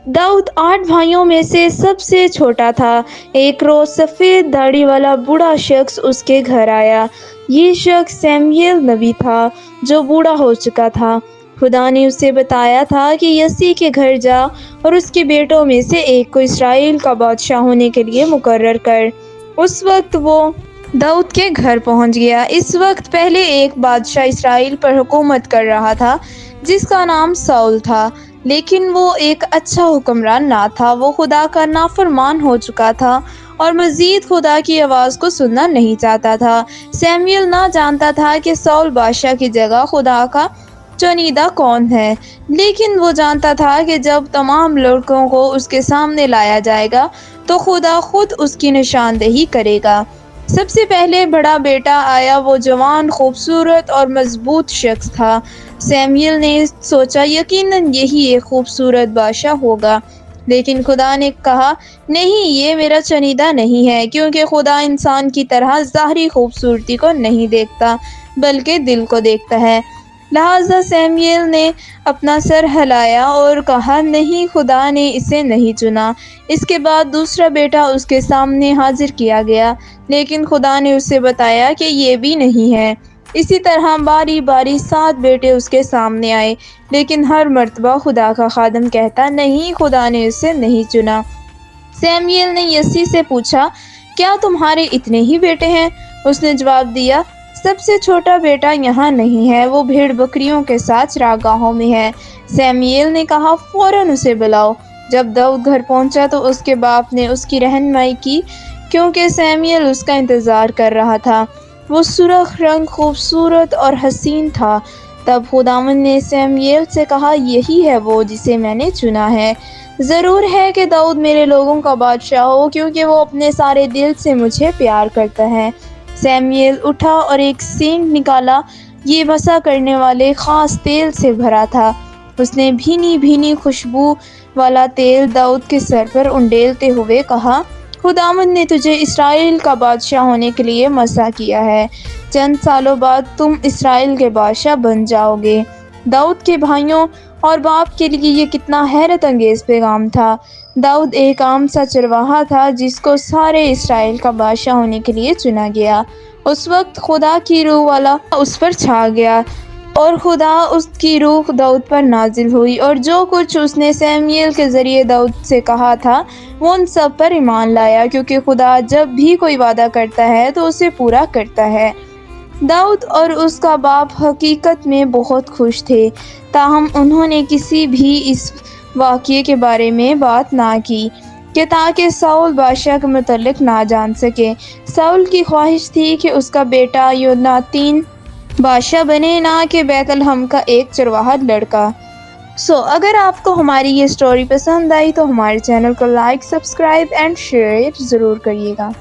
दाऊद 8 भाइयों में से सबसे छोटा था। एक रोज सफ़ेद दाढ़ी वाला बूढ़ा शख्स उसके घर आया। ये शख्स सैमुएल नबी था जो बूढ़ा हो चुका था। खुदा ने उसे बताया था कि यसी के घर जा और उसके बेटों में से एक को इसराइल का बादशाह होने के लिए मुकर्रर कर। उस वक्त वो दाऊद के घर पहुंच गया। इस वक्त पहले एक बादशाह इसराइल पर हुकूमत कर रहा था जिसका नाम साउल था, लेकिन वो एक अच्छा हुक्मरान ना था। वो खुदा का नाफरमान हो चुका था और मज़ीद खुदा की आवाज़ को सुनना नहीं चाहता था। सैमुएल ना जानता था कि साउल बादशाह की जगह खुदा का चुनीदा कौन है, लेकिन वो जानता था कि जब तमाम लड़कों को उसके सामने लाया जाएगा तो खुदा खुद उसकी निशानदेही करेगा। सबसे पहले बड़ा बेटा आया। वो जवान, खूबसूरत और मजबूत शख्स था। सैमुएल ने सोचा यकीनन यही एक खूबसूरत बादशाह होगा, लेकिन खुदा ने कहा नहीं, ये मेरा चुनीदा नहीं है, क्योंकि खुदा इंसान की तरह ज़ाहरी खूबसूरती को नहीं देखता बल्कि दिल को देखता है। लिहाजा सैमुएल ने अपना सर हिलाया और कहा नहीं, खुदा ने इसे नहीं चुना। इसके बाद दूसरा बेटा उसके सामने हाजिर किया गया, लेकिन खुदा ने उसे बताया कि ये भी नहीं है। इसी तरह बारी बारी 7 बेटे उसके सामने आए, लेकिन हर मर्तबा खुदा का खादम कहता नहीं, खुदा ने उसे नहीं चुना। सैमुएल ने यसी से पूछा, क्या तुम्हारे इतने ही बेटे हैं? उसने जवाब दिया, सबसे छोटा बेटा यहाँ नहीं है, वो भेड़ बकरियों के साथ चरागाहों में है। सैमुएल ने कहा, फौरन उसे बुलाओ। जब दाऊद घर पहुंचा तो उसके बाप ने उसकी रहनुमाई की, क्योंकि सैमुएल उसका इंतज़ार कर रहा था। वो सुर्ख रंग, खूबसूरत और हसीन था। तब खुदावंद ने सैमुएल से कहा, यही है वो जिसे मैंने चुना है। ज़रूर है कि दाऊद मेरे लोगों का बादशाह हो, क्योंकि वो अपने सारे दिल से मुझे प्यार करता है। सैमुएल उठा और एक सींग निकाला। ये मसा करने वाले ख़ास तेल से भरा था। उसने भीनी भीनी खुशबू वाला तेल दाऊद के सर पर उंडेलते हुए कहा, खुदावंद ने तुझे इसराइल का बादशाह होने के लिए मसा किया है। चंद सालों बाद तुम इसराइल के बादशाह बन जाओगे। दाऊद के भाइयों और बाप के लिए ये कितना हैरत अंगेज़ पैगाम था। दाऊद एक आम सा चरवाहा था जिसको सारे इसराइल का बादशाह होने के लिए चुना गया। उस वक्त खुदा की रूह वाला उस पर छा गया और खुदा उसकी रूह दाऊद पर नाजिल हुई, और जो कुछ उसने सैमुएल के ज़रिए दाऊद से कहा था वो उन सब पर ईमान लाया, क्योंकि खुदा जब भी कोई वादा करता है तो उसे पूरा करता है। दाऊद और उसका बाप हकीकत में बहुत खुश थे, ताहम उन्होंने किसी भी इस वाक़ये के बारे में बात ना की कि ताकि साउल बादशाह के मुतल्लिक ना जान सके। साउल की ख्वाहिश थी कि उसका बेटा योनातान बादशाह बने, ना कि बैतलहम का एक चरवाहा लड़का। अगर आपको हमारी ये स्टोरी पसंद आई तो हमारे चैनल को लाइक, सब्सक्राइब एंड शेयर ज़रूर करिएगा।